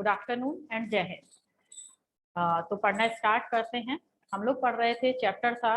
Good afternoon and जय हिंद। तो पढ़ना स्टार्ट करते हैं। हम लोग पढ़ रहे थे चैप्टर था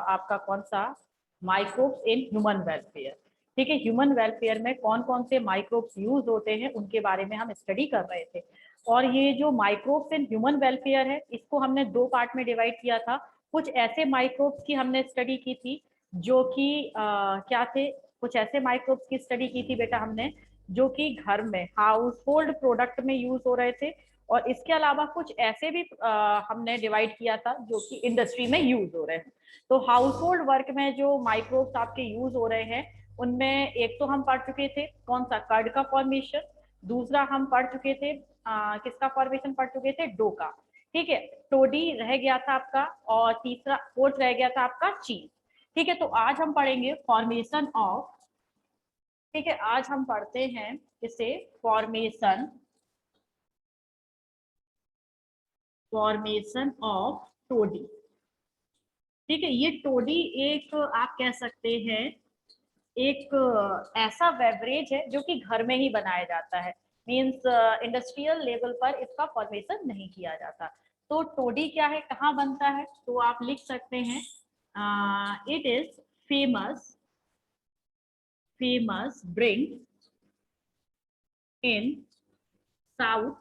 आपका कौन सा, माइक्रोब्स इन ह्यूमन वेलफेयर। ठीक है, ह्यूमन वेलफेयर में कौन कौन से माइक्रोब्स यूज होते हैं उनके बारे में हम स्टडी कर रहे थे। और ये जो माइक्रोब्स इन ह्यूमन वेलफेयर है इसको हमने दो पार्ट में डिवाइड किया था। कुछ ऐसे माइक्रोब्स की हमने स्टडी की थी जो कि क्या थे, कुछ ऐसे माइक्रोब्स की स्टडी की थी बेटा हमने जो कि घर में हाउस होल्ड प्रोडक्ट में यूज हो रहे थे। और इसके अलावा कुछ ऐसे भी हमने डिवाइड किया था जो कि इंडस्ट्री में यूज हो रहे हैं। तो हाउस होल्ड वर्क में जो माइक्रोब्स आपके यूज हो रहे हैं उनमें एक तो हम पढ़ चुके थे कौन सा, कर्ड का फॉर्मेशन। दूसरा हम पढ़ चुके थे किसका फॉर्मेशन पढ़ चुके थे, डो का। ठीक है, टोडी रह गया था आपका, और तीसरा फोर्थ रह गया था आपका चीज। ठीक है, तो आज हम पढ़ेंगे फॉर्मेशन ऑफ, ठीक है, आज हम पढ़ते हैं इसे फॉर्मेशन ऑफ टोडी। ठीक है, ये टोडी एक आप कह सकते हैं एक ऐसा बेवरेज है जो कि घर में ही बनाया जाता है। मींस इंडस्ट्रियल लेवल पर इसका फॉर्मेशन नहीं किया जाता। तो टोडी क्या है, कहाँ बनता है, तो आप लिख सकते हैं it is famous drink in south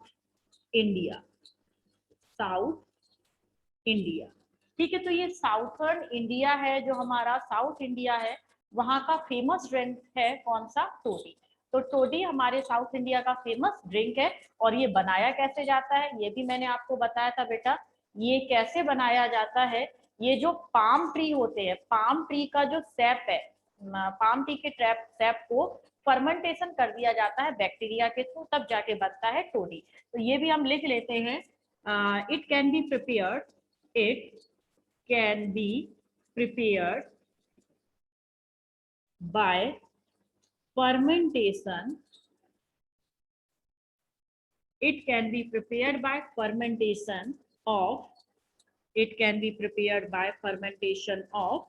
India. ठीक है, तो ये साउथर्न इंडिया है, जो हमारा साउथ इंडिया है वहां का फेमस ड्रिंक है कौन सा, टोडी। तो टोडी हमारे साउथ इंडिया का फेमस ड्रिंक है। और ये बनाया कैसे जाता है ये भी मैंने आपको बताया था बेटा। ये कैसे बनाया जाता है, ये जो पाम ट्री होते हैं, पाम ट्री का जो सैप है, पाम ट्री के सैप को फर्मेंटेशन कर दिया जाता है बैक्टीरिया के थ्रू, तब जाके बनता है टोडी। तो ये भी हम लिख लेते हैं, it can be prepared by fermentation. It can be prepared by fermentation of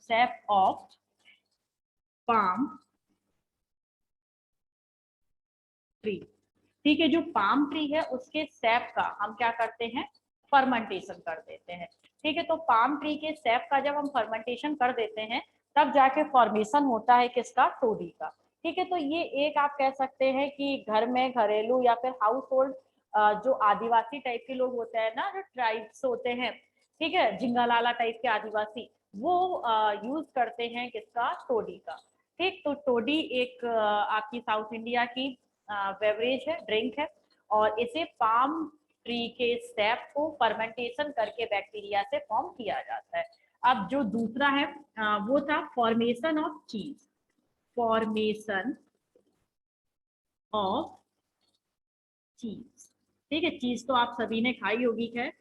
sap of palm tree. ठीक है, जो पाम ट्री है उसके सैप का हम क्या करते हैं, फर्मेंटेशन कर देते हैं। ठीक है, तो पाम ट्री के सैप का जब हम फर्मेंटेशन कर देते हैं तब जाके फॉर्मेशन होता है किसका, टोडी का। ठीक है, तो ये एक आप कह सकते हैं कि घर में घरेलू या फिर हाउस होल्ड जो आदिवासी टाइप के लोग होते हैं ना, जो ट्राइब्स होते हैं, ठीक है, जिंगालाला टाइप के आदिवासी, वो यूज करते हैं किसका, टोडी का। ठीक, तो टोडी एक आपकी साउथ इंडिया की बेवरेज है, ड्रिंक है। और इसे पाम ट्री के सैप को फर्मेंटेशन करके बैक्टीरिया से फॉर्म किया जाता है। अब जो दूसरा है वो था फॉर्मेशन ऑफ चीज। ठीक है, चीज तो आप सभी ने खाई होगी। खैर,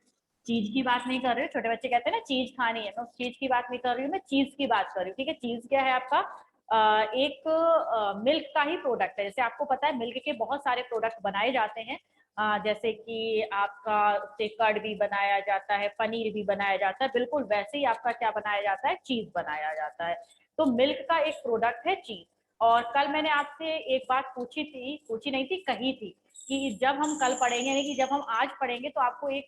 चीज की बात नहीं कर रही हूँ, छोटे बच्चे कहते हैं ना चीज खानी है, मैं उस चीज की बात नहीं कर रही हूँ, मैं चीज की बात कर रही हूँ। ठीक है, चीज क्या है आपका, एक मिल्क का ही प्रोडक्ट है। जैसे आपको पता है मिल्क के बहुत सारे प्रोडक्ट बनाए जाते हैं, जैसे कि आपका उससे कर्ड भी बनाया जाता है, पनीर भी बनाया जाता है, बिल्कुल वैसे ही आपका क्या बनाया जाता है, चीज बनाया जाता है। तो मिल्क का एक प्रोडक्ट है चीज। और कल मैंने आपसे एक बात पूछी नहीं थी, कही थी कि जब हम कल पढ़ेंगे, यानी कि जब हम आज पढ़ेंगे, तो आपको एक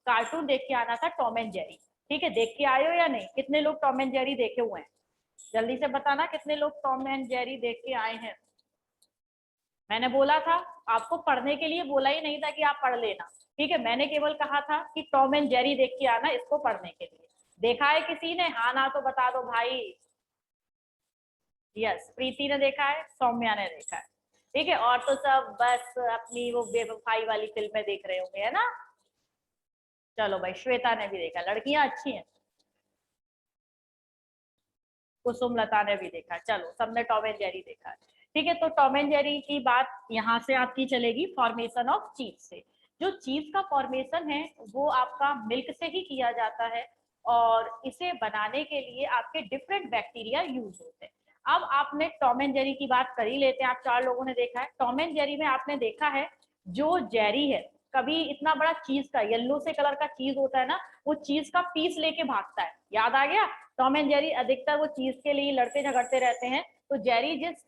कार्टून देख के आना था, टॉम एंड जेरी। ठीक है, देख के आए हो या नहीं, कितने लोग टॉम एंड जेरी देखे हुए हैं, जल्दी से बताना कितने लोग टॉम एंड जेरी देख के आए हैं। मैंने बोला था आपको पढ़ने के लिए, बोला ही नहीं था कि आप पढ़ लेना। ठीक है, मैंने केवल कहा था कि टॉम एंड जेरी देख के आना, इसको पढ़ने के लिए। देखा है किसी ने, हाँ ना तो बता दो भाई। यस, प्रीति ने देखा है, सौम्या ने देखा है। ठीक है, और तो सब बस अपनी वो बेवफाई वाली फिल्में देख रहे होंगे, है ना। चलो भाई, श्वेता ने भी देखा, लड़कियां अच्छी हैं। कुसुम लता ने भी देखा, चलो सबने टॉम एंड जेरी देखा है। ठीक है, तो टॉम एंड जेरी की बात यहाँ से आपकी चलेगी फॉर्मेशन ऑफ चीज से। जो चीज का फॉर्मेशन है वो आपका मिल्क से ही किया जाता है, और इसे बनाने के लिए आपके डिफरेंट बैक्टीरिया यूज होते हैं। अब आपने टॉम एंड जेरी की बात कर ही लेते हैं, आप चार लोगों ने देखा है। टॉम एंड जेरी में आपने देखा है जो जेरी है, कभी इतना बड़ा चीज का येलो से कलर का चीज होता है ना, वो चीज का पीस लेके भागता है, याद आ गया। टॉम एंड जेरी अधिकतर वो चीज के लिए लड़ते झगड़ते रहते हैं, तो जेरी जिस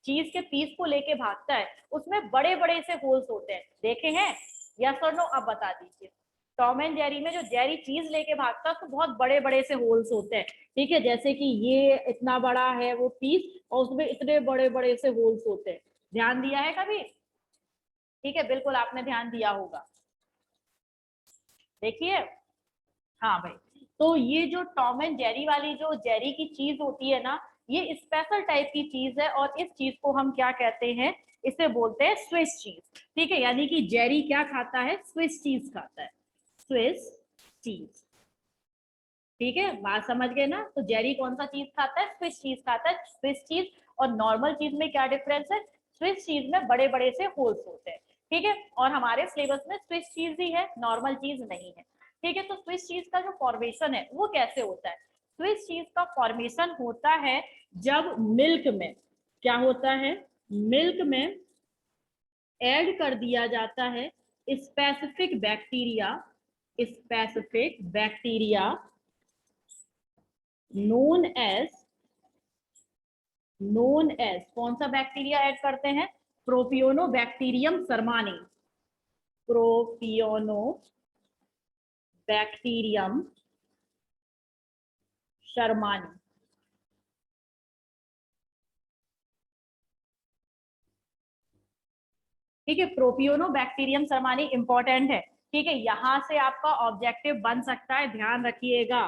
चीज के पीस को लेके भागता है उसमें बड़े बड़े से होल्स होते हैं, देखे हैं? यस और नो अब बता दीजिए। टॉम एंड जेरी में जो जेरी चीज लेके भागता है तो बहुत बड़े बड़े से होल्स होते हैं, ठीक है, जैसे कि ये इतना बड़ा है वो पीस और उसमें इतने बड़े बड़े से होल्स होते हैं। ध्यान दिया है कभी? ठीक है, बिल्कुल आपने ध्यान दिया होगा। देखिए, हाँ भाई, तो ये जो टॉम एंड जेरी वाली जो जेरी की चीज होती है ना, ये स्पेशल टाइप की चीज है और इस चीज को हम क्या कहते हैं? इसे बोलते हैं स्विस चीज। ठीक है, यानी कि जेरी क्या खाता है? स्विस चीज खाता है, स्विस चीज। ठीक है, बात समझ गए ना? तो जेरी कौन सा चीज खाता है? स्विस चीज खाता है। स्विस चीज और नॉर्मल चीज में क्या डिफरेंस है? स्विस चीज में बड़े बड़े से होल्स होते हैं, ठीक है, और हमारे सिलेबस में स्विस चीज ही है, नॉर्मल चीज नहीं है। ठीक है, तो स्विस चीज का जो फॉर्मेशन है वो कैसे होता है? स्विस चीज का फॉर्मेशन होता है जब मिल्क में क्या होता है? मिल्क में ऐड कर दिया जाता है specific bacteria, specific bacteria known as कौन सा बैक्टीरिया ऐड करते हैं? प्रोपियोनोबैक्टीरियम शर्मानी, प्रोपियोनोबैक्टीरियम शर्मानी। ठीक है, प्रोपियोनोबैक्टीरियम शर्मानी इंपॉर्टेंट है। ठीक है, यहां से आपका ऑब्जेक्टिव बन सकता है, ध्यान रखिएगा।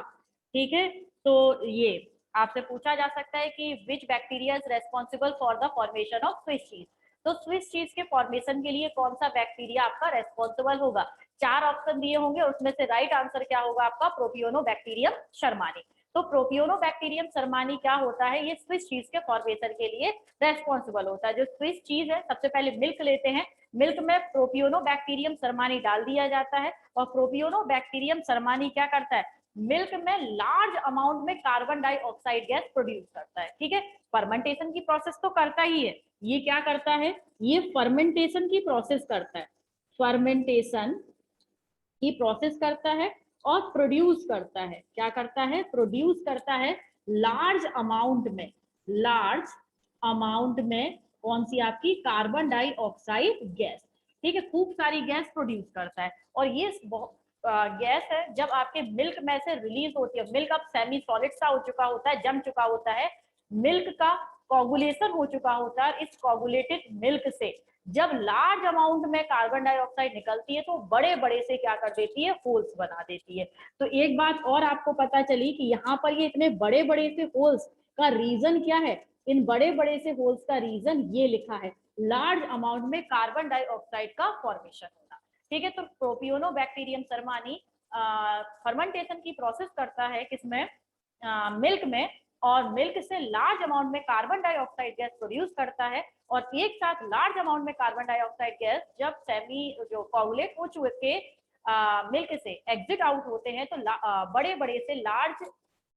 ठीक है, तो ये आपसे पूछा जा सकता है कि विच bacteria is responsible for the formation of Swiss cheese. तो स्विस चीज के फॉर्मेशन के लिए कौन सा बैक्टीरिया आपका रेस्पॉन्सिबल होगा? 4 ऑप्शन दिए होंगे, उसमें से राइट आंसर क्या होगा आपका? प्रोपियोनोबैक्टीरियम शर्मानी। तो प्रोपियोनोबैक्टीरियम शर्मानी क्या होता है? ये स्विस चीज के फॉर्मेशन के लिए रेस्पॉन्सिबल होता है। जो स्विस चीज है, सबसे पहले मिल्क लेते हैं, मिल्क में प्रोपियोनोबैक्टीरियम शर्मानी डाल दिया जाता है और प्रोपियोनोबैक्टीरियम शर्मानी क्या करता है? मिल्क में लार्ज अमाउंट में कार्बन डाइऑक्साइड गैस प्रोड्यूस करता है। ठीक है, फर्मेंटेशन की प्रोसेस तो करता ही है। ये क्या करता है? ये फर्मेंटेशन की प्रोसेस करता है, फर्मेंटेशन की प्रोसेस करता है और प्रोड्यूस करता है। क्या करता है? प्रोड्यूस करता है लार्ज अमाउंट में, लार्ज अमाउंट में कौन सी आपकी? Carbon dioxide gas. ठीक है, खूब सारी गैस प्रोड्यूस करता है और ये गैस है जब आपके मिल्क में से रिलीज होती है। मिल्क अब सेमी सॉलिड सा हो चुका होता है, जम चुका होता है, मिल्क का कोगुलेशन हो चुका होता है। इस कोगुलेटेड मिल्क से जब लार्ज अमाउंट में कार्बन डाइऑक्साइड निकलती है तो बड़े बड़े से क्या कर देती है? होल्स बना देती है। तो एक बात और आपको पता चली कि यहाँ पर ये इतने बड़े बड़े से होल्स का रीजन क्या है? इन बड़े बड़े से होल्स का रीजन ये लिखा है, लार्ज अमाउंट में कार्बन डाइऑक्साइड का फॉर्मेशन होना। ठीक है, तो प्रोपियोनोबैक्टीरियम शर्मानी फर्मेंटेशन की प्रोसेस करता है किसमें? मिल्क में, और मिल्क से लार्ज अमाउंट में कार्बन डाइऑक्साइड गैस प्रोड्यूस करता है और एक साथ लार्ज अमाउंट में कार्बन डाइऑक्साइड गैस जब सेमी जो कोगुलेट हो चुके मिल्क से एग्जिट आउट होते हैं तो बड़े बड़े से लार्ज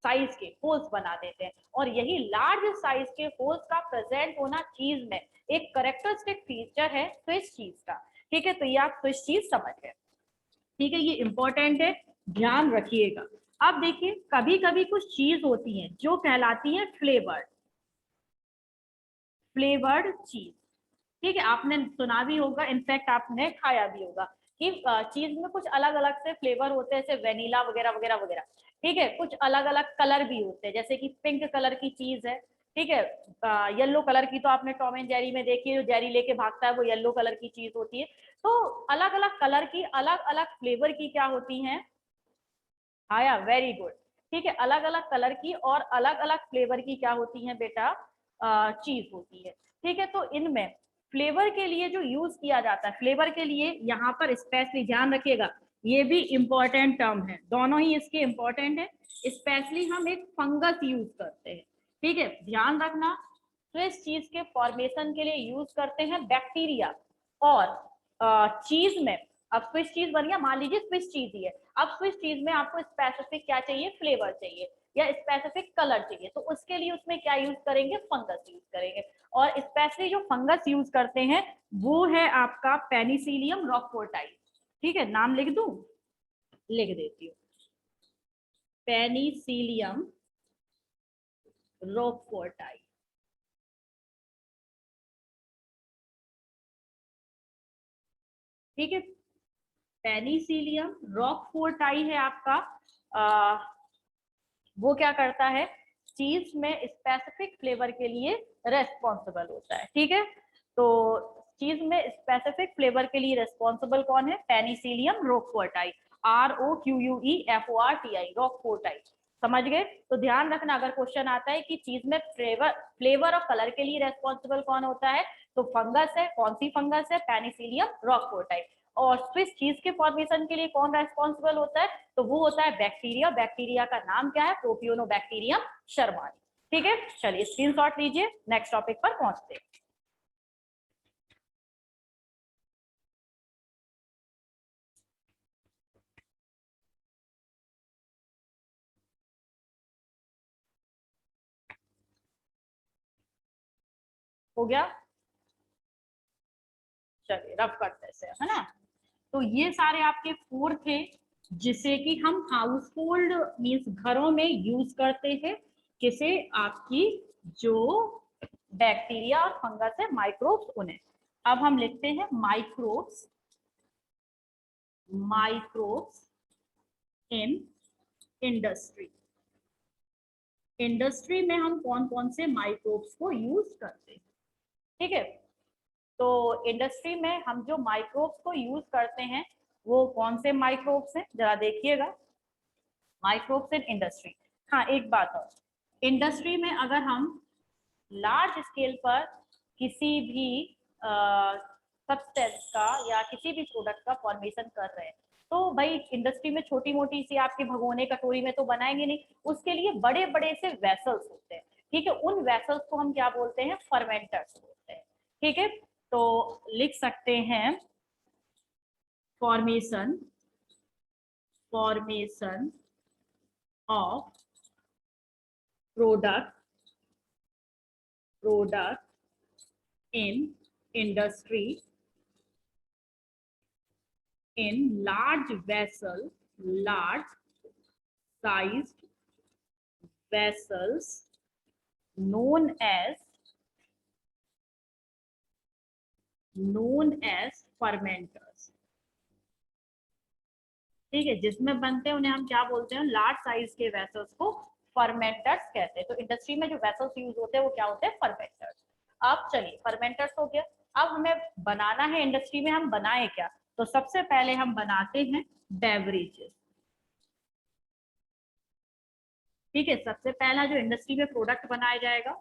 साइज के होल्स बना देते हैं और यही लार्ज साइज के होल्स का प्रेजेंट होना चीज में एक करेक्टरिस्टिक फीचर है स्विस चीज का। ठीक है, तो ये आप स्विस चीज समझ गए। ठीक है, ये इंपॉर्टेंट है, ध्यान रखिएगा। अब देखिए, कभी कभी कुछ चीज होती हैं जो कहलाती है फ्लेवर्ड, फ्लेवर्ड चीज। ठीक है, आपने सुना भी होगा, इनफैक्ट आपने खाया भी होगा कि चीज में कुछ अलग अलग से फ्लेवर होते हैं, जैसे वेनिला वगैरह वगैरह वगैरह। ठीक है, कुछ अलग अलग कलर भी होते हैं, जैसे कि पिंक कलर की चीज है। ठीक है, येलो कलर की तो आपने टॉम एंड जेरी में देखी है, जो जेरी लेके भागता है वो येलो कलर की चीज होती है। तो अलग अलग कलर की, अलग अलग फ्लेवर की क्या होती हैं? आया, वेरी गुड। ठीक है, अलग अलग कलर की और अलग अलग फ्लेवर की क्या होती है बेटा? चीज होती है। ठीक है, तो इनमें फ्लेवर के लिए जो यूज किया जाता है, फ्लेवर के लिए यहाँ पर स्पेशली ध्यान रखिएगा, ये भी इंपॉर्टेंट टर्म है, दोनों ही इसके इंपॉर्टेंट है। स्पेशली हम एक फंगस यूज करते हैं। ठीक है, ध्यान रखना, तो इस चीज के फॉर्मेशन के लिए यूज करते हैं बैक्टीरिया और चीज में। अब स्विस चीज बन गया, मान लीजिए स्विस चीज ही है। अब स्विस चीज में आपको स्पेसिफिक क्या चाहिए? फ्लेवर चाहिए या स्पेसिफिक कलर चाहिए, तो उसके लिए उसमें क्या यूज करेंगे? फंगस यूज करेंगे। और स्पेशली जो फंगस यूज करते हैं वो है आपका पेनिसिलियम रॉकफोर्टाई। ठीक है, नाम लिख दूं? लिख देती हूँ, पेनिसिलियम रॉकफोर्टाई। ठीक है। पेनिसिलियम रॉकफोर्टाई है आपका, वो क्या करता है, चीज में स्पेसिफिक फ्लेवर के लिए रेस्पॉन्सिबल होता है। ठीक है, तो चीज में स्पेसिफिक फ्लेवर के लिए रेस्पॉन्सिबल कौन है, पेनिसिलियम रॉकफोर्टाई, ROQUEFORTI, रॉकफोर्टाई। समझ गए? तो ध्यान रखना, अगर क्वेश्चन आता है कि चीज में फ्लेवर और कलर के लिए रेस्पॉन्सिबल कौन होता है, तो फंगस है। कौन सी फंगस है, पेनिसिलियम रॉकफोर्टाई। और स्विस चीज के फॉर्मेशन के लिए कौन रेस्पॉन्सिबल होता है, तो वो होता है बैक्टीरिया। बैक्टीरिया का नाम क्या है, प्रोपियोनोबैक्टीरियम शर्मानी। ठीक है, चलिए स्क्रीनशॉट लीजिए, नेक्स्ट टॉपिक पर पहुंचते हैं। हो गया, चलिए रफ करते हैं, है ना। तो ये सारे आपके फोर थे जिसे कि हम हाउस होल्ड मीन्स घरों में यूज करते हैं। किसे, आपकी जो बैक्टीरिया और फंगस है, माइक्रोब्स, उन्हें। अब हम लिखते हैं microbes, microbes in industry. Industry में हम कौन कौन से माइक्रोब्स को यूज करते हैं। ठीक है, तो इंडस्ट्री में हम जो माइक्रोब्स को यूज करते हैं वो कौन से माइक्रोब्स हैं, जरा देखिएगा। Microbes in industry. हाँ, एक बात और, इंडस्ट्री में अगर हम लार्ज स्केल पर किसी भी सब्सटेंस का या किसी भी प्रोडक्ट का फॉर्मेशन कर रहे हैं, तो भाई इंडस्ट्री में छोटी मोटी सी आपके भगोने कटोरी में तो बनाएंगे नहीं, उसके लिए बड़े बड़े से वेसल्स होते हैं। ठीक है, उन वेसल्स को हम क्या बोलते हैं, फर्मेंटर्स बोलते हैं। ठीक है, तो लिख सकते हैं formation, formation of product, product in industry in large vessel, large sized vessels known as fermenters। ठीक है, जिसमें बनते हैं उन्हें हम क्या बोलते हैं, लार्ज साइज के वेसल्स को फर्मेंटर्स कहते हैं। तो इंडस्ट्री में जो वेसल्स यूज होते हैं वो क्या होते हैं, फर्मेंटर्स। अब चलिए, फर्मेंटर्स हो गया। अब हमें बनाना है इंडस्ट्री में, हम बनाए क्या, तो सबसे पहले हम बनाते हैं बेवरेजेस। ठीक है, सबसे पहला जो इंडस्ट्री में प्रोडक्ट बनाया जाएगा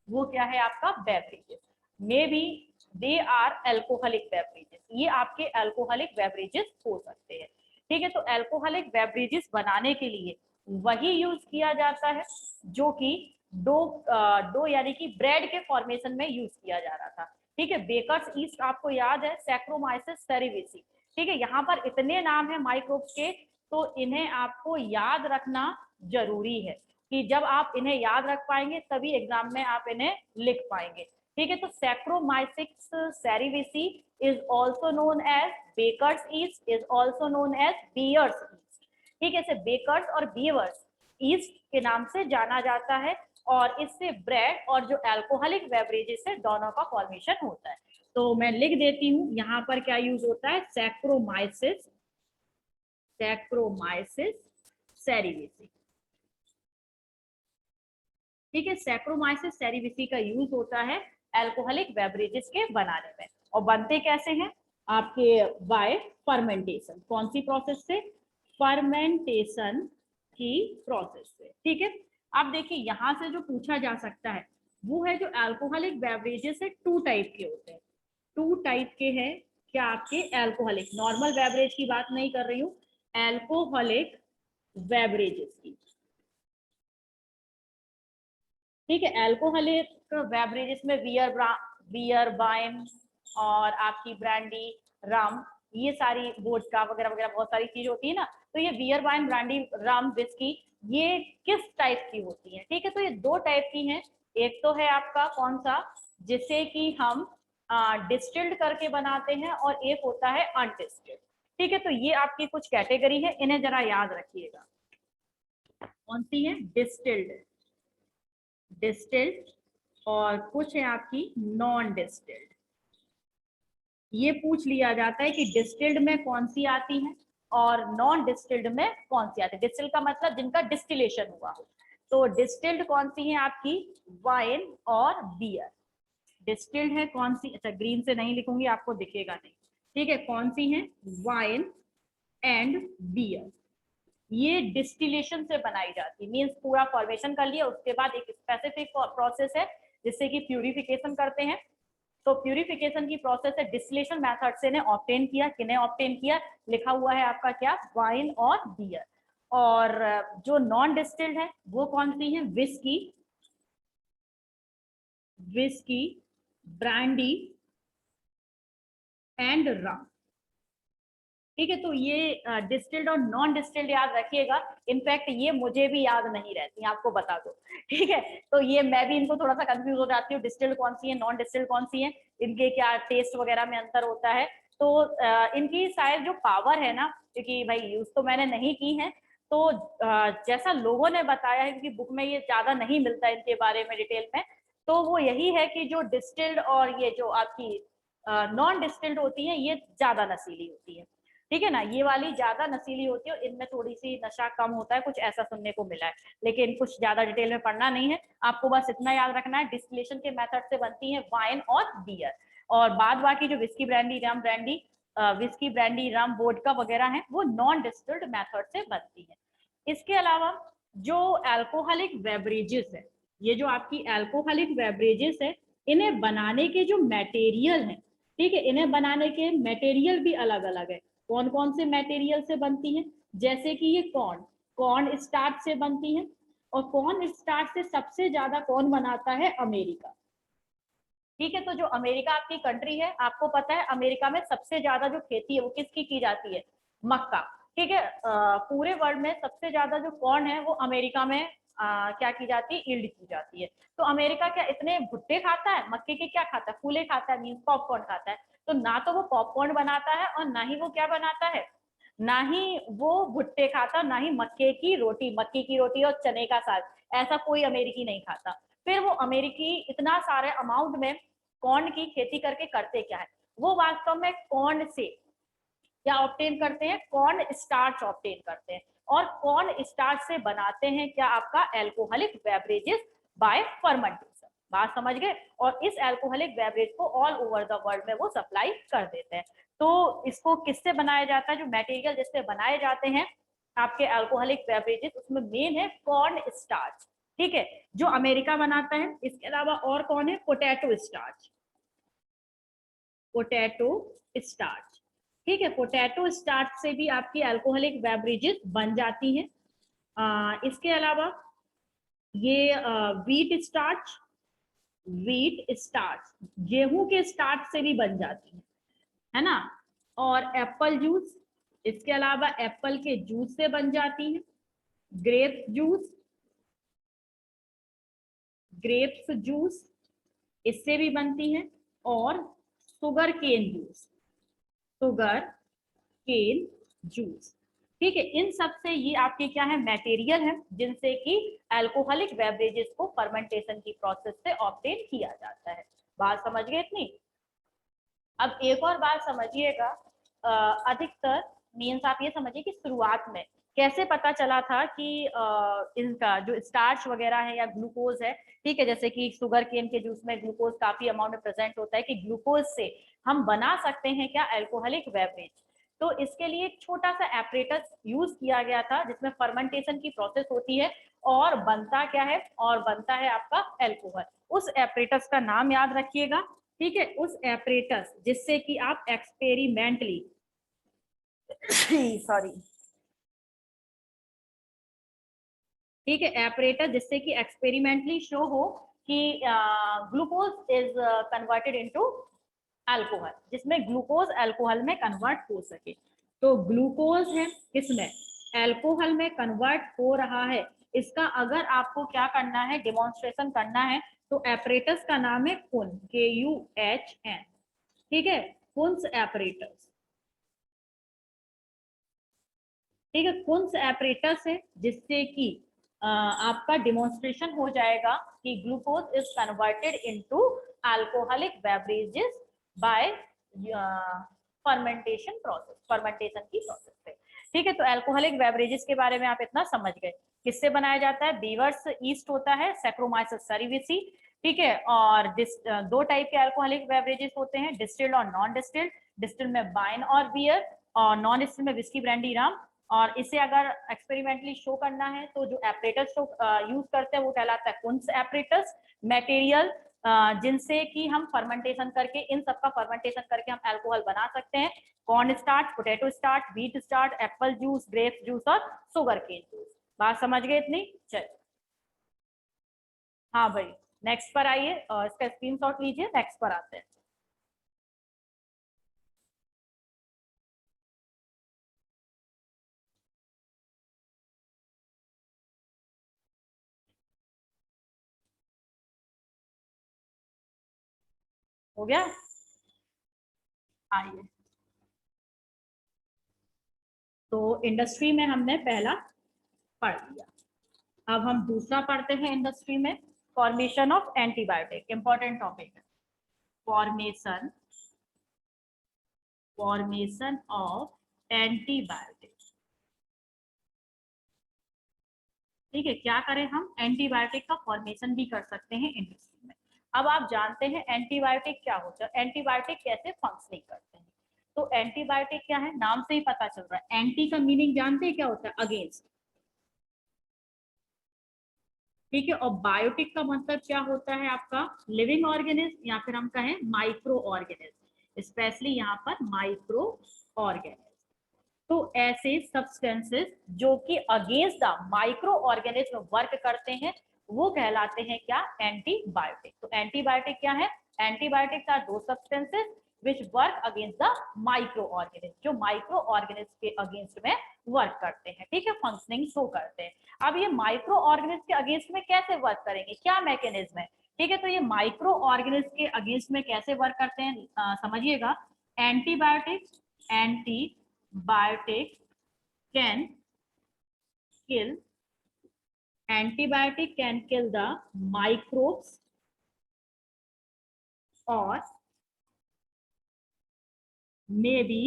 वो क्या है, आपका beverages. May be they are alcoholic beverages, ये आपके एल्कोहलिक बेवरेजेस हो सकते हैं। ठीक है, तो एल्कोहलिक बेवरेजेस बनाने के लिए वही यूज किया जाता है जो कि डो यानी कि ब्रेड के फॉर्मेशन में यूज किया जा रहा था। ठीक है, बेकर्स ईस्ट आपको याद है, सैक्रोमाइसिस सेरेविसी। ठीक है, यहाँ पर इतने नाम है माइक्रोब्स के, तो इन्हें आपको याद रखना जरूरी है कि जब आप इन्हें याद रख पाएंगे तभी एग्जाम में आप इन्हें लिख पाएंगे। ठीक है, तो saccharomyces cerevisiae is also known as baker's yeast, is also known as beer's yeast. ठीक है, इसे बेकर्स और बियर्स ईस्ट के नाम से जाना जाता है, और इससे ब्रेड और जो एल्कोहलिक बेवरेजेस है दोनों का फॉर्मेशन होता है। तो मैं लिख देती हूँ यहाँ पर क्या यूज होता है, सैक्रोमाइसिस, सैक्रोमाइसिस सेरेविसी। ठीक है, सैक्रोमाइसिस सेरेविसी का यूज होता है एल्कोहलिक बेवरेजेस के बनाने में। और बनते कैसे हैं आपके, बाय फर्मेंटेशन। कौन सी प्रोसेस से, फर्मेंटेशन की प्रोसेस से। ठीक है, अब देखिए यहां से जो पूछा जा सकता है वो है जो एल्कोहलिक बेवरेजेस है, टू टाइप के होते हैं। टू टाइप के हैं क्या आपके, एल्कोहलिक, नॉर्मल बेवरेज की बात नहीं कर रही हूँ, एल्कोहलिक बेवरेजेस की। ठीक है, एल्कोहलिक बेवरेजेस में बियर वाइन और आपकी ब्रांडी, रम, ये सारी वोडका वगैरह वगैरह बहुत सारी चीज होती है ना। तो ये beer wine brandy rum whisky ये किस टाइप की होती है, ठीक है, तो ये दो टाइप की हैं। एक तो है आपका कौन सा, जिसे कि हम डिस्टिल्ड करके बनाते हैं, और एक होता है अनडिस्टिल्ड। ठीक है, तो ये आपकी कुछ कैटेगरी है, इन्हें जरा याद रखिएगा। कौन सी है, डिस्टिल्ड, डिस्टिल्ड, और कुछ है आपकी नॉन डिस्टिल्ड, ये पूछ लिया जाता है कि डिस्टिल्ड में कौन सी आती है और नॉन डिस्टिल्ड में कौन सी आती है। डिस्टिल्ड का मतलब जिनका डिस्टिलेशन हुआ हो। तो डिस्टिल्ड कौन सी है आपकी, वाइन और बियर। डिस्टिल्ड है कौन सी, अच्छा ग्रीन से नहीं लिखूंगी आपको दिखेगा नहीं, ठीक है, कौन सी है, वाइन एंड बियर। ये डिस्टिलेशन से बनाई जाती है, मींस पूरा फॉर्मेशन कर लिया, उसके बाद एक स्पेसिफिक प्रोसेस है जिससे कि प्यूरिफिकेशन करते हैं। तो प्यूरिफिकेशन की प्रोसेस है, डिस्टिलेशन मेथड से ने ऑब्टेन किया, किन्हें ऑब्टेन किया, लिखा हुआ है आपका क्या, वाइन और बियर। और जो नॉन डिस्टिल्ड है वो कौन सी है, विस्की, विस्की, ब्रांडी एंड रम। ठीक है, तो ये डिस्टिल्ड और नॉन डिस्टिल्ड याद रखिएगा। इनफैक्ट ये मुझे भी याद नहीं रहती, आपको बता दो, ठीक है। तो ये मैं भी इनको थोड़ा सा कंफ्यूज हो जाती हूँ, डिस्टिल्ड कौन सी है, नॉन डिस्टिल्ड कौन सी है, इनके क्या टेस्ट वगैरह में अंतर होता है। तो इनकी शायद जो पावर है ना, क्योंकि भाई यूज तो मैंने नहीं की है, तो जैसा लोगों ने बताया है, क्योंकि बुक में ये ज्यादा नहीं मिलता इनके बारे में डिटेल में, तो वो यही है कि जो डिस्टिल्ड और ये जो आपकी नॉन डिस्टिल्ड होती है ये ज्यादा नशीली होती है, ठीक है ना, ये वाली ज्यादा नशीली होती है, इनमें थोड़ी सी नशा कम होता है, कुछ ऐसा सुनने को मिला है। लेकिन कुछ ज्यादा डिटेल में पढ़ना नहीं है, आपको बस इतना याद रखना है, डिस्टिलेशन के मेथड से बनती है वाइन और बियर। और बाद बाकी जो विस्की ब्रांडी रम ब्रांडी विस्की ब्रांडी रम वोडका वगैरह है वो नॉन डिस्टिल्ड मेथड से बनती है। इसके अलावा जो अल्कोहलिक बेवरेजेस है, ये जो आपकी अल्कोहलिक बेवरेजेस है, इन्हें बनाने के जो मटेरियल है, ठीक है, इन्हें बनाने के मटेरियल भी अलग अलग है। कौन कौन से मटेरियल से बनती है, जैसे कि ये कॉर्न स्टार्च से बनती है, और कॉर्न स्टार्च से सबसे ज्यादा कौन बनाता है, अमेरिका। ठीक है, तो जो अमेरिका आपकी कंट्री है, आपको पता है अमेरिका में सबसे ज्यादा जो खेती है वो किसकी की जाती है, मक्का। ठीक है, पूरे वर्ल्ड में सबसे ज्यादा जो कॉर्न है वो अमेरिका में क्या की जाती है, ईल्ड की जाती है। तो अमेरिका क्या इतने भुट्टे खाता है, मक्के के क्या खाता है, फूले खाता है, मीन्स पॉपकॉर्न खाता है। तो ना तो वो पॉपकॉर्न बनाता है और ना ही वो क्या बनाता है, ना ही वो भुट्टे खाता, ना ही मक्के की रोटी, मक्की की रोटी और चने का साग, ऐसा कोई अमेरिकी नहीं खाता। फिर वो अमेरिकी इतना सारे अमाउंट में कॉर्न की खेती करके करते क्या है, वो वास्तव में कॉर्न से क्या ऑब्टेन करते हैं, कॉर्न स्टार्च ऑब्टेन करते हैं, और कॉर्न स्टार्च से बनाते हैं क्या, आपका अल्कोहलिक बेवरेजेस बाय फर्मेंटेशन। बात समझ गए। और इस अल्कोहलिक बेवरेज को ऑल ओवर द वर्ल्ड में वो सप्लाई कर देते हैं। तो इसको किससे बनाया जाता है, जो मटेरियल जिससे बनाए जाते हैं आपके अल्कोहलिक बेवरेजेस, उसमें मेन है कॉर्न स्टार्च। ठीक है, जो अमेरिका बनाता है। इसके अलावा और कौन है, पोटैटो स्टार्च, पोटैटो स्टार्च। ठीक है, पोटैटो स्टार्च से भी आपकी अल्कोहलिक बेवरेजेस बन जाती हैं। इसके अलावा ये व्हीट स्टार्च, व्हीट स्टार्च गेहूं के स्टार्च से भी बन जाती है ना। और एप्पल जूस, इसके अलावा एप्पल के जूस से बन जाती है। ग्रेप्स जूस, ग्रेप्स जूस इससे भी बनती है। और sugar cane juice, sugar cane juice. ठीक है, इन सब से ये आपके क्या है, मटेरियल है जिनसे कि अल्कोहलिक बेवरेजेस को फर्मेंटेशन की प्रोसेस से ऑब्टेन किया जाता है। बात समझ गए इतनी। अब एक और बात समझिएगा, अधिकतर मीन्स आप ये समझिए कि शुरुआत में कैसे पता चला था कि इनका जो स्टार्च वगैरह है या ग्लूकोज है, ठीक है, जैसे कि शुगर केन के जूस में ग्लूकोज काफी अमाउंट में प्रेजेंट होता है, कि ग्लूकोज से हम बना सकते हैं क्या, अल्कोहलिक बेवरेज। तो इसके लिए एक छोटा सा एपरेटस यूज किया गया था जिसमें फर्मेंटेशन की प्रोसेस होती है, और बनता क्या है, और बनता है आपका अल्कोहल। उस एपरेटस का नाम याद रखिएगा। ठीक है, उस एपरेटस जिससे कि आप एक्सपेरिमेंटली सॉरी, ठीक है, एपरेटस जिससे कि एक्सपेरिमेंटली शो हो कि glucose is converted into alcohol, जिसमें ग्लूकोज अल्कोहल में कन्वर्ट हो सके। तो ग्लूकोज है किसमें, अल्कोहल में कन्वर्ट हो रहा है, इसका अगर आपको क्या करना है, डिमॉन्स्ट्रेशन करना है, तो एपरेटस का नाम है कुन, KUHN। ठीक है, कुन्स एपरेटस। ठीक है, कुन्स एपरेटस है जिससे कि आपका डिमॉन्स्ट्रेशन हो जाएगा कि glucose is converted into alcoholic beverages bye fermentation process, fermentation की प्रोसेस से। ठीक है, तो अल्कोहलिक बेवरेजेस के बारे में आप इतना समझ गए। किससे बनाया जाता है? बीवर्स ईस्ट होता है, सैक्रोमाइसस सेरेविसी। ठीक है, और दो टाइप के अल्कोहलिक बेवरेजेस होते हैं, डिस्टिल्ड और नॉन डिस्टिल्ड। डिस्टिल्ड में वाइन और बियर, और नॉन डिस्टिल्ड में विस्की, ब्रांडी, रम। और इसे अगर एक्सपेरिमेंटली शो करना है तो जो एपरेटस यूज करते हैं वो कहलाता है कुंस एपरेटस। मटेरियल जिनसे कि हम फर्मेंटेशन करके, इन सबका फर्मेंटेशन करके हम अल्कोहल बना सकते हैं। Corn starch, potato starch, wheat starch, Apple juice, grapes juice और शुगर केन जूस। बात समझ गए इतनी? चल, हाँ भाई, नेक्स्ट पर आइए, इसका स्क्रीनशॉट लीजिए, नेक्स्ट पर आते हैं। हो गया? आइए, तो इंडस्ट्री में हमने पहला पढ़ लिया। अब हम दूसरा पढ़ते हैं इंडस्ट्री में, formation of antibiotic. Important topic है फॉर्मेशन, फॉर्मेशन ऑफ एंटीबायोटिक। ठीक है, क्या करें हम? एंटीबायोटिक का फॉर्मेशन भी कर सकते हैं इंडस्ट्री में। अब आप जानते हैं एंटीबायोटिक क्या होता है, एंटीबायोटिक कैसे फंक्शनिंग करते हैं। तो एंटीबायोटिक क्या है, नाम से ही पता चल रहा है। एंटी का मीनिंग जानते हैं क्या होता है? अगेंस्ट। ठीक है, और बायोटिक का मतलब क्या होता है आपका? लिविंग ऑर्गेनिज्म, या फिर हम कहें माइक्रो ऑर्गेनिज्म, स्पेशली यहाँ पर माइक्रो ऑर्गेनिज्म। तो ऐसे सब्सटेंसेस जो कि against the micro organism work करते हैं वो कहलाते हैं क्या? एंटीबायोटिक। तो एंटीबायोटिक क्या है? एंटीबायोटिक्स आर दो substances which work against the micro organism, जो माइक्रो ऑर्गेनिज्म के अगेंस्ट में वर्क करते हैं। ठीक है, फंक्शनिंग शो करते हैं। अब ये माइक्रो ऑर्गेनिज्म के अगेंस्ट में कैसे वर्क करेंगे, क्या मैकेनिज्म है? ठीक है, तो ये माइक्रो ऑर्गेनिज्म के अगेंस्ट में कैसे वर्क करते हैं समझिएगा। Antibiotics, antibiotic can kill, antibiotic can kill the microbes or maybe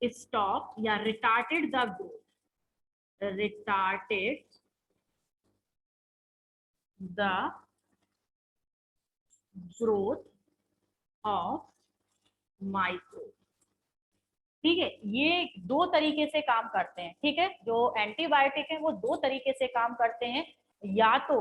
stop या retarded the growth, retarded the growth of microbes। ठीक है, ये दो तरीके से काम करते हैं। ठीक है, जो एंटीबायोटिक है वो दो तरीके से काम करते हैं, या तो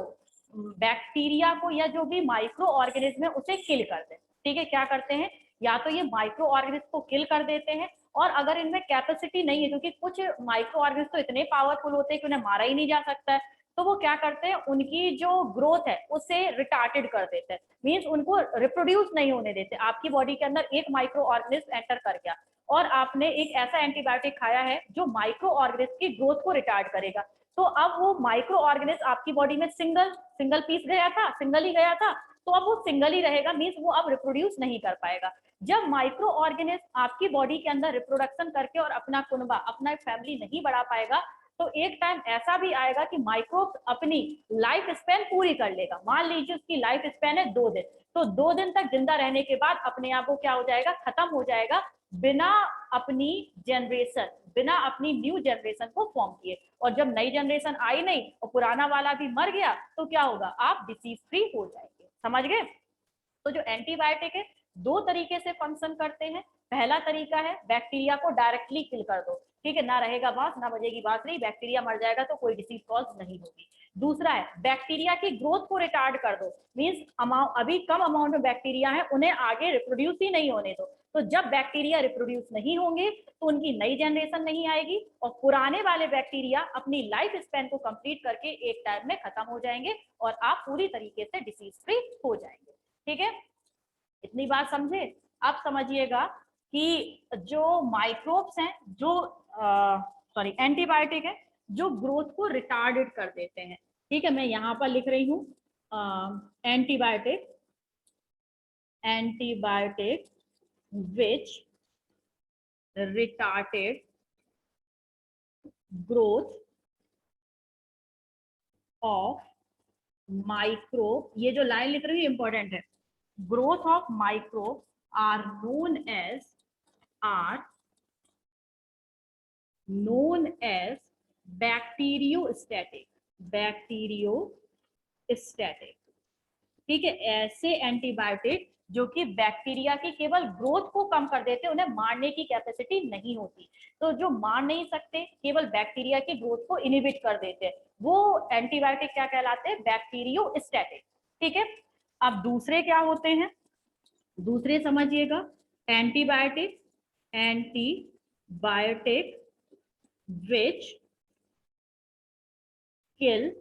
बैक्टीरिया को या जो भी माइक्रो ऑर्गेनिज्म है उसे किल करते हैं। ठीक है, क्या करते हैं? या तो ये माइक्रो ऑर्गेनिज्म को किल कर देते हैं, और अगर इनमें कैपेसिटी नहीं है, क्योंकि कुछ माइक्रो ऑर्गेनिज्म तो इतने पावरफुल होते हैं कि उन्हें मारा ही नहीं जा सकता है, तो वो क्या करते हैं? उनकी जो ग्रोथ है उसे रिटार्टेड कर देते हैं, मीन्स उनको रिप्रोड्यूस नहीं होने देते। आपकी बॉडी के अंदर एक माइक्रो ऑर्गेनिज्म एंटर कर गया और आपने एक ऐसा एंटीबायोटिक खाया है जो माइक्रो ऑर्गेनिज्म की ग्रोथ को रिटार्ड करेगा, तो अब वो माइक्रो ऑर्गेनिज्म आपकी बॉडी में सिंगल सिंगल पीस गया था, सिंगल ही गया था, तो अब वो सिंगल ही रहेगा, मीन्स वो अब रिप्रोड्यूस नहीं कर पाएगा। जब माइक्रो ऑर्गेनिज्म आपकी बॉडी के अंदर रिप्रोडक्शन करके और अपना कुनबा, अपना फैमिली नहीं बढ़ा पाएगा, तो एक टाइम ऐसा भी आएगा कि माइक्रोब अपनी लाइफ स्पेन पूरी कर लेगा। मान लीजिए उसकी लाइफ स्पेन है 2 दिन, तो 2 दिन तक जिंदा रहने के बाद अपने आप वो क्या हो जाएगा? खत्म हो जाएगा, बिना अपनी जनरेशन, बिना अपनी न्यू जनरेशन को फॉर्म किए। और जब नई जनरेशन आई नहीं और पुराना वाला भी मर गया, तो क्या होगा? आप डिसीज फ्री हो जाएंगे। समझ गए? तो जो एंटीबायोटिक है दो तरीके से फंक्शन करते हैं। पहला तरीका है बैक्टीरिया को डायरेक्टली किल कर दो। ठीक है, ना रहेगा बांस ना बजेगी बांसुरी, बैक्टीरिया मर जाएगा तो कोई डिसीज कॉज नहीं होगी। दूसरा है बैक्टीरिया की ग्रोथ को रिटार्ड कर दो, मीन्स अभी कम अमाउंट में बैक्टीरिया है, उन्हें आगे रिप्रोड्यूस ही नहीं होने दो। तो जब बैक्टीरिया रिप्रोड्यूस नहीं होंगे तो उनकी नई जनरेशन नहीं आएगी, और पुराने वाले बैक्टीरिया अपनी लाइफ स्पेन को कंप्लीट करके एक टाइम में खत्म हो जाएंगे और आप पूरी तरीके से डिसीज फ्री हो जाएंगे। ठीक है, इतनी बात समझे? अब समझिएगा कि जो माइक्रोब्स हैं, जो सॉरी एंटीबायोटिक है जो ग्रोथ को रिटार्डेड कर देते हैं। ठीक है, मैं यहां पर लिख रही हूं antibiotic, antibiotic which retarded growth of microbe. ये जो लाइन लिख रही हूँ इंपॉर्टेंट है, growth of microbes are known as bacteriostatic. ठीक है, ऐसे एंटीबायोटिक जो कि बैक्टीरिया की केवल ग्रोथ को कम कर देते, उन्हें मारने की कैपेसिटी नहीं होती। तो जो मार नहीं सकते, केवल बैक्टीरिया की ग्रोथ को इनहिबिट कर देते, वो एंटीबायोटिक क्या कहलाते हैं? बैक्टीरियोस्टैटिक। ठीक है, अब दूसरे क्या होते हैं? दूसरे समझिएगा, एंटीबायोटिक विच किल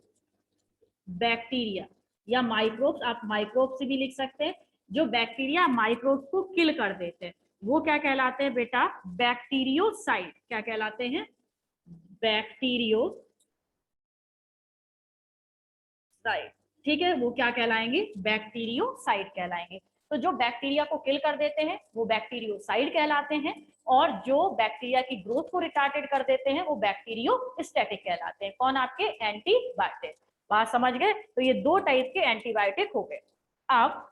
बैक्टीरिया या माइक्रोब्स, आप माइक्रोब्स भी लिख सकते हैं, जो बैक्टीरिया माइक्रोब्स को किल कर देते हैं, वो क्या कहलाते हैं बेटा? बैक्टीरियोसाइड। क्या कहलाते हैं? बैक्टीरियोसाइड। ठीक है, वो क्या कहलाएंगे? बैक्टीरियोसाइड कहलाएंगे। तो जो बैक्टीरिया को किल कर देते हैं वो बैक्टीरियोसाइड कहलाते हैं, और जो बैक्टीरिया की ग्रोथ को रिटार्डेड कर देते हैं वो बैक्टीरियोस्टैटिक कहलाते हैं। कौन? आपके एंटीबायोटिक। बात समझ गए? तो ये दो टाइप के एंटीबायोटिक हो गए। अब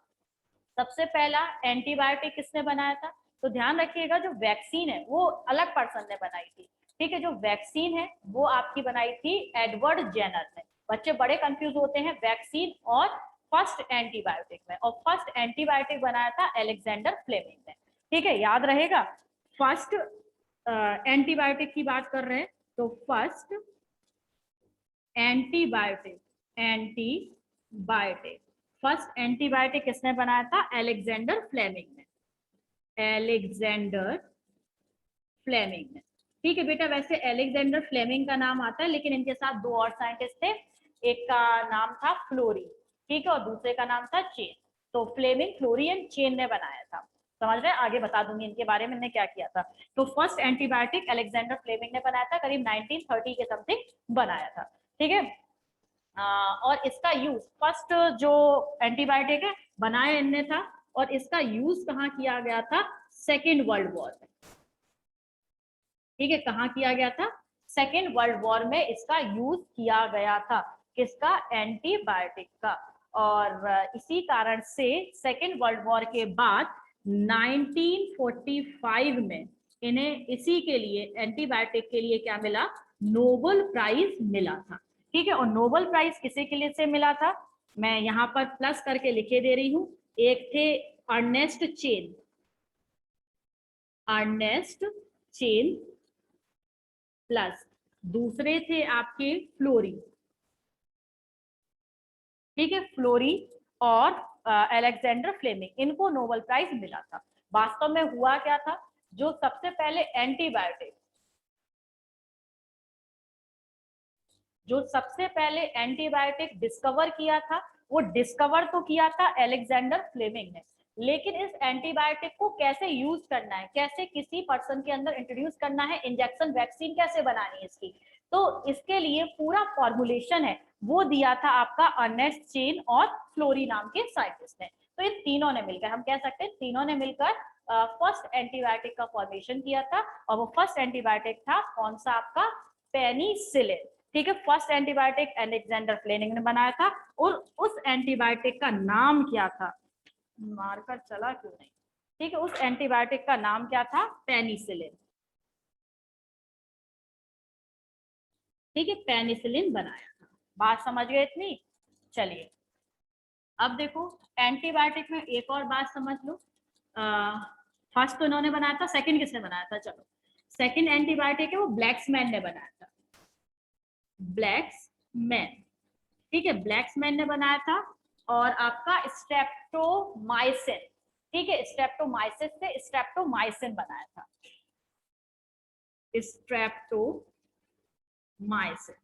सबसे पहला एंटीबायोटिक किसने बनाया था? तो ध्यान रखिएगा, जो वैक्सीन है वो अलग पर्सन ने बनाई थी। ठीक है, जो वैक्सीन है वो आपकी बनाई थी एडवर्ड जेनर ने। बच्चे बड़े कंफ्यूज होते हैं वैक्सीन और फर्स्ट एंटीबायोटिक में, और फर्स्ट एंटीबायोटिक बनाया था अलेक्जेंडर फ्लेमिंग ने। ठीक है, याद रहेगा। फर्स्ट एंटीबायोटिक की बात कर रहे हैं, तो फर्स्ट एंटीबायोटिक फर्स्ट एंटीबायोटिक किसने बनाया था? अलेक्जेंडर फ्लेमिंग ने। ठीक है बेटा, वैसे अलेक्जेंडर फ्लेमिंग का नाम आता है, लेकिन इनके साथ दो और साइंटिस्ट थे, एक का नाम था फ्लोरी, ठीक है, और दूसरे का नाम था चेन। तो फ्लेमिंग, फ्लोरी एंड चेन ने बनाया था। समझ रहे हैं? आगे बता दूंगी इनके बारे में, क्या किया था। तो फर्स्ट एंटीबायोटिक अलेक्जेंडर फ्लेमिंग ने बनाया था, करीब 1930 के समथिंग बनाया था। ठीक है, और इसका यूज, फर्स्ट जो एंटीबायोटिक है बनाया इनने था, और इसका यूज कहाँ किया गया था? सेकेंड वर्ल्ड वॉर में। ठीक है, कहाँ किया गया था? सेकेंड वर्ल्ड वॉर में इसका यूज किया गया था। किसका? एंटीबायोटिक का। और इसी कारण से सेकेंड वर्ल्ड वॉर के बाद 1945 में इन्हें इसी के लिए, एंटीबायोटिक के लिए क्या मिला? नोबेल प्राइज मिला था। ठीक है, और नोबेल प्राइज किसी के लिए से मिला था? मैं यहाँ पर प्लस करके लिखे दे रही हूँ। एक थे अर्नेस्ट चेन प्लस दूसरे थे आपके फ्लोरी। ठीक है, फ्लोरी और अलेक्जेंडर फ्लेमिंग, इनको नोबेल प्राइज मिला था। वास्तव में हुआ क्या था? जो सबसे पहले एंटीबायोटिक डिस्कवर किया था, वो डिस्कवर तो किया था अलेक्जेंडर फ्लेमिंग ने, लेकिन इस एंटीबायोटिक को कैसे यूज करना है, कैसे किसी पर्सन के अंदर इंट्रोड्यूस करना है, इंजेक्शन वैक्सीन कैसे बनानी है इसकी, तो इसके लिए पूरा फॉर्मुलेशन है वो दिया था आपका अर्नेस्ट चेन और फ्लोरी नाम के साइंटिस्ट ने। तो इन तीनों ने मिलकर, हम कह सकते हैं तीनों ने मिलकर फर्स्ट एंटीबायोटिक का फॉर्मेशन किया था, और वो फर्स्ट एंटीबायोटिक था कौन सा? आपका पेनिसिलिन। ठीक है, फर्स्ट एंटीबायोटिक अलेक्जेंडर फ्लेमिंग ने बनाया था, और उस एंटीबायोटिक का नाम क्या था? मारकर चला क्यों नहीं? ठीक है, उस एंटीबायोटिक का नाम क्या था? पेनिसिलिन। ठीक है, पेनिसिलिन बनाया था। बात समझ गए इतनी? चलिए, अब देखो एंटीबायोटिक में एक और बात समझ लो। फर्स्ट तो इन्होंने बनाया था, सेकंड किसने बनाया था? चलो, सेकंड एंटीबायोटिक है वो ब्लैक्समैन ने बनाया था। ब्लैक्समैन, ठीक है, ब्लैक्समैन ने बनाया था। और आपका स्ट्रेप्टोमाइसिन, ठीक है, स्ट्रेप्टोमाइसिस से स्ट्रेप्टोमाइसिन बनाया था। स्ट्रेप्टोमाइसिन,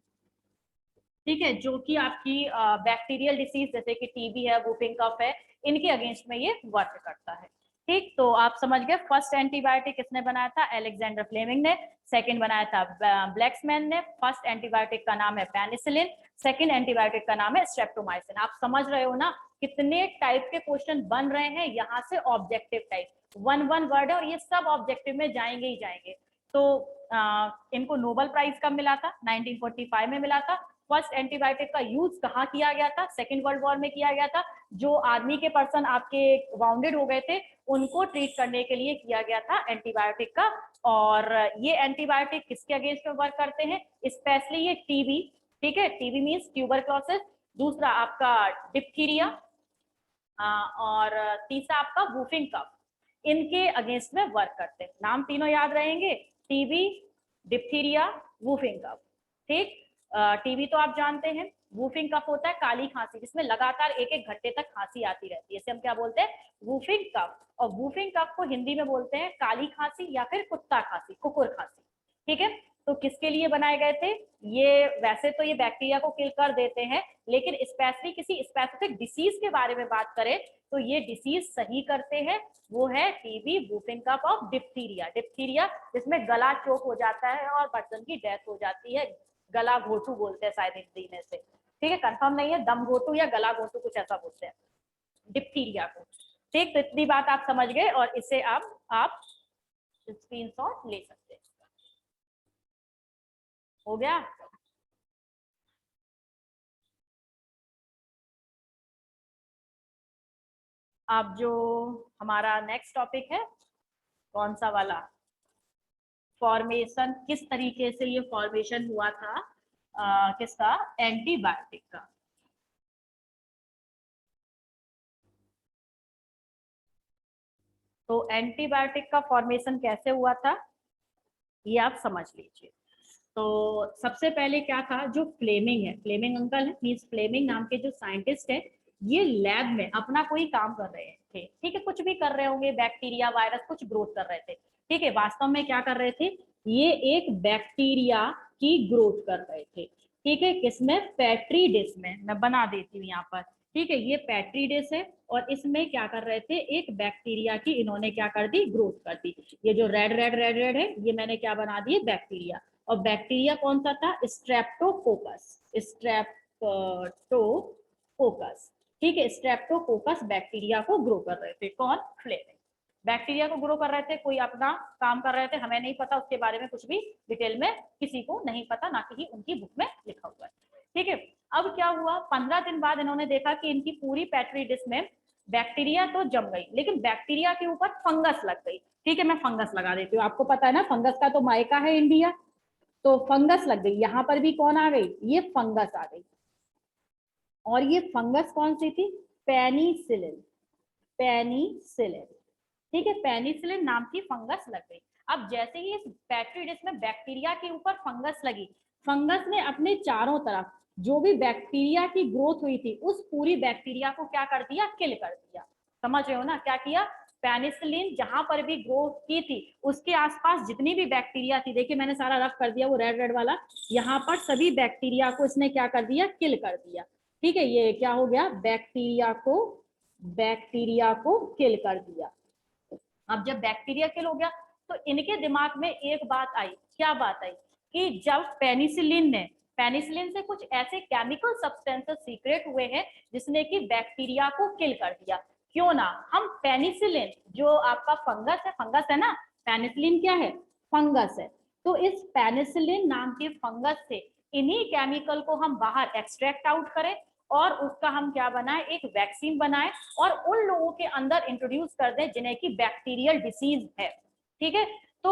ठीक है, जो कि आपकी बैक्टीरियल डिसीज जैसे कि टीबी है, वुपिंग कफ है, इनके अगेंस्ट में ये वर्क करता है। ठीक, तो आप समझ गए फर्स्ट एंटीबायोटिक किसने बनाया था? अलेक्जेंडर फ्लेमिंग ने। सेकंड बनाया था ब्लैक्समैन ने। फर्स्ट एंटीबायोटिक का नाम है पेनिसिलिन, सेकंड एंटीबायोटिक का नाम है स्ट्रेप्टोमाइसिन। आप समझ रहे हो ना कितने टाइप के क्वेश्चन बन रहे हैं यहाँ से? ऑब्जेक्टिव टाइप, वन वर्ड है, और ये सब ऑब्जेक्टिव में जाएंगे ही जाएंगे। तो इनको नोबेल प्राइज कब मिला था? 1945 में मिला था। फर्स्ट एंटीबायोटिक का यूज कहाँ किया गया था? सेकेंड वर्ल्ड वॉर में किया गया था। जो आर्मी के पर्सन आपके वाउंडेड हो गए थे उनको ट्रीट करने के लिए किया गया था एंटीबायोटिक का। और ये एंटीबायोटिक किसके अगेंस्ट में वर्क करते हैं? स्पेशली ये टीबी, ठीक है, टीबी मीन्स ट्यूबरक्लोसिस, दूसरा आपका डिप्थीरिया, और तीसरा आपका वूफिंग कफ, इनके अगेंस्ट में वर्क करते हैं। नाम तीनों याद रहेंगे, टीबी, डिप्थीरिया, वूफिंग कफ। ठीक, टीबी तो आप जानते हैं। वूफिंग कफ होता है काली खांसी जिसमें लगातार एक एक घंटे तक खांसी आती रहती है, इसे हम क्या बोलते हैं? वूफिंग कफ। और वूफिंग कफ को हिंदी में बोलते हैं काली खांसी या फिर कुत्ता खांसी, कुकुर खांसी। ठीक है, तो किसके लिए बनाए गए थे ये? वैसे तो ये बैक्टीरिया को किल कर देते हैं, लेकिन स्पेशली किसी स्पेसिफिक डिसीज के बारे में बात करें तो ये डिसीज सही करते हैं, वो है टीबी, वूफिंग कफ और डिप्थीरिया। डिप्थीरिया जिसमें गला चोक हो जाता है और पर्सन की डेथ हो जाती है, गला घोटू बोलते हैं शायद हिंदी में से, ठीक है, कंफर्म नहीं है, दम घोटू या गला घोटू कुछ ऐसा बोलते हैं डिप्थीरिया को। ठीक, तो इतनी बात आप समझ गए और इसे आप स्क्रीनशॉट ले सकते हैं। हो गया? अब जो हमारा नेक्स्ट टॉपिक है, कौन सा वाला? फॉर्मेशन, किस तरीके से ये फॉर्मेशन हुआ था किसका? एंटीबायोटिक का। तो एंटीबायोटिक का फॉर्मेशन कैसे हुआ था ये आप समझ लीजिए। तो सबसे पहले क्या था, जो फ्लेमिंग है, फ्लेमिंग अंकल है, मींस फ्लेमिंग नाम के जो साइंटिस्ट है, ये लैब में अपना कोई काम कर रहे थे, ठीक है, कुछ भी कर रहे होंगे, बैक्टीरिया वायरस कुछ ग्रोथ कर रहे थे, ठीक है। वास्तव में क्या कर रहे थे, ये एक बैक्टीरिया की ग्रोथ कर रहे थे, ठीक है, किसमें? पेट्री डिश में। मैं बना देती हूँ यहाँ पर, ठीक है, ये पेट्री डिश है और इसमें क्या कर रहे थे, एक बैक्टीरिया की इन्होंने क्या कर दी, ग्रोथ कर दी। ये जो रेड रेड रेड रेड है ये मैंने क्या बना दिए, बैक्टीरिया। और बैक्टीरिया कौन सा था? स्ट्रेप्टोकोकस, स्ट्रेप्टोकोकस, ठीक है, स्ट्रेप्टोकोकस बैक्टीरिया को ग्रो कर रहे थे। कौन? फ्लेमिंग बैक्टीरिया को ग्रो कर रहे थे, कोई अपना काम कर रहे थे, हमें नहीं पता उसके बारे में, कुछ भी डिटेल में किसी को नहीं पता, ना कि उनकी बुक में लिखा हुआ है, ठीक है। अब क्या हुआ, 15 दिन बाद इन्होंने देखा कि इनकी पूरी पेट्री डिश में बैक्टीरिया तो जम गई, लेकिन बैक्टीरिया के ऊपर फंगस लग गई, ठीक है। मैं फंगस लगा देती हूँ, आपको पता है ना फंगस का तो मायका है इंडिया, तो फंगस लग गई। यहाँ पर भी कौन आ गई, ये फंगस आ गई। और ये फंगस कौन सी थी? पेनिसिलिन, पेनिसिलिन, ठीक है, पेनिसिलिन नाम की फंगस लग गई। अब जैसे ही इस पेट्री डिश में बैक्टीरिया के ऊपर फंगस लगी, फंगस ने अपने चारों तरफ जो भी बैक्टीरिया की ग्रोथ हुई थी उस पूरी बैक्टीरिया को क्या कर दिया, किल कर दिया। समझ रहे हो ना क्या किया? पेनिसिलिन जहां पर भी ग्रोथ की थी उसके आसपास जितनी भी बैक्टीरिया थी, देखिए मैंने सारा रफ कर दिया, वो रेड रेड वाला, यहाँ पर सभी बैक्टीरिया को इसने क्या कर दिया, किल कर दिया, ठीक है। ये क्या हो गया, बैक्टीरिया को किल कर दिया। अब जब बैक्टीरिया किल हो गया तो इनके दिमाग में एक बात आई, क्या बात आई, कि जब पेनिसिलिन से कुछ ऐसे केमिकल सब्सटेंसेस सीक्रेट हुए हैं जिसने कि बैक्टीरिया को किल कर दिया, क्यों ना हम पेनिसिलिन, जो आपका फंगस है ना, पेनिसिलिन क्या है, फंगस है, तो इस पेनिसिलिन नाम के फंगस से इन्हीं केमिकल को हम बाहर एक्सट्रैक्ट आउट करें और उसका हम क्या बनाए, एक वैक्सीन बनाए और उन लोगों के अंदर इंट्रोड्यूस कर दें जिन्हें की बैक्टीरियल डिसीज है, ठीक है। तो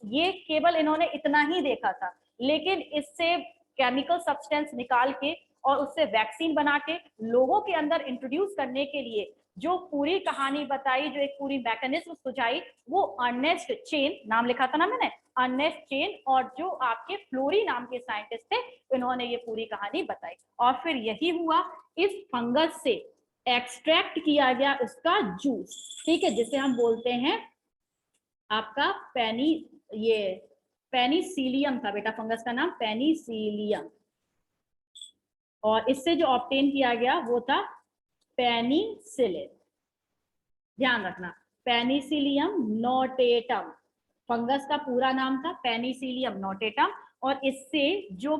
ये केवल इन्होंने इतना ही देखा था, लेकिन इससे केमिकल सब्सटेंस निकाल के और उससे वैक्सीन बना के लोगों के अंदर इंट्रोड्यूस करने के लिए जो पूरी कहानी बताई, जो एक पूरी मैकेनिज्म सुझाई, वो अर्नेस्ट चेन, नाम लिखा था ना मैंने, अर्नेस्ट चेन, और जो आपके फ्लोरी नाम के साइंटिस्ट थे, इन्होंने ये पूरी कहानी बताई। और फिर यही हुआ, इस फंगस से एक्सट्रैक्ट किया गया उसका जूस, ठीक है, जिसे हम बोलते हैं आपका पेनिसिलियम था बेटा, फंगस का नाम पेनिसिलियम। और इससे जो ऑब्टेन किया गया वो था पेनिसिलिन, ध्यान रखना, पेनिसिलियम नोटेटम, फंगस का पूरा नाम था पेनिसिलियम नोटेटम। और इससे जो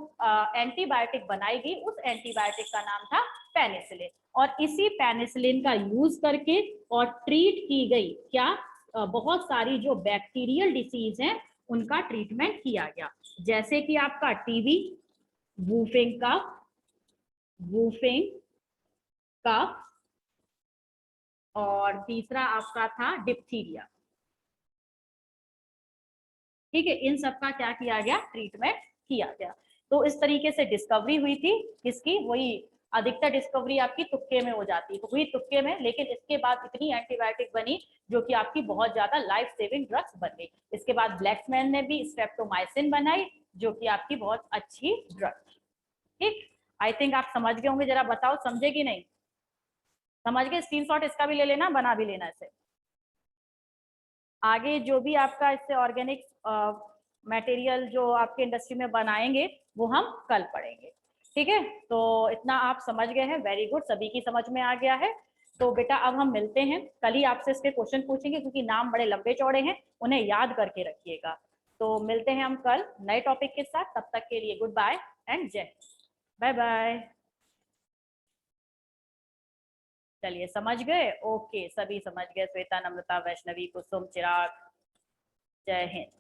एंटीबायोटिक बनाई गई उस एंटीबायोटिक का नाम था पेनिसिलिन। और इसी पेनिसिलिन का यूज करके और ट्रीट की गई क्या, बहुत सारी जो बैक्टीरियल डिसीज हैं उनका ट्रीटमेंट किया गया, जैसे कि आपका टीबी, वूफिंग कफ, वूफिंग, कफ, और तीसरा आपका था डिप्थीरिया। ठीक है, इन सब का क्या किया गया, ट्रीटमेंट किया गया। तो इस तरीके से डिस्कवरी हुई थी किसकी, वही अधिकतर डिस्कवरी आपकी तुक्के में हो जाती, तो हुई तुक्के में, लेकिन इसके बाद इतनी एंटीबायोटिक बनी जो कि आपकी बहुत ज्यादा लाइफ सेविंग ड्रग्स बन गई। इसके बाद ब्लैक्समैन ने भी स्ट्रेप्टोमाइसिन बनाई जो कि आपकी बहुत अच्छी ड्रग। ठीक, आई थिंक आप समझ गए होंगे, जरा बताओ समझे कि नहीं समझ गए। स्क्रीनशॉट इसका भी ले लेना, बना भी लेना इसे। आगे जो भी आपका इससे ऑर्गेनिक मटेरियल जो आपके इंडस्ट्री में बनाएंगे वो हम कल पढ़ेंगे। ठीक है, तो इतना आप समझ गए हैं, वेरी गुड, सभी की समझ में आ गया है। तो बेटा अब हम मिलते हैं, कल ही आपसे इसके क्वेश्चन पूछेंगे क्योंकि नाम बड़े लंबे चौड़े हैं, उन्हें याद करके रखिएगा। तो मिलते हैं हम कल नए टॉपिक के साथ, तब तक के लिए गुड बाय एंड जय, बाय बाय। चलिए समझ गए, ओके, सभी समझ गए, श्वेता, नम्रता, वैष्णवी, कुसुम, चिराग, जय हिंद।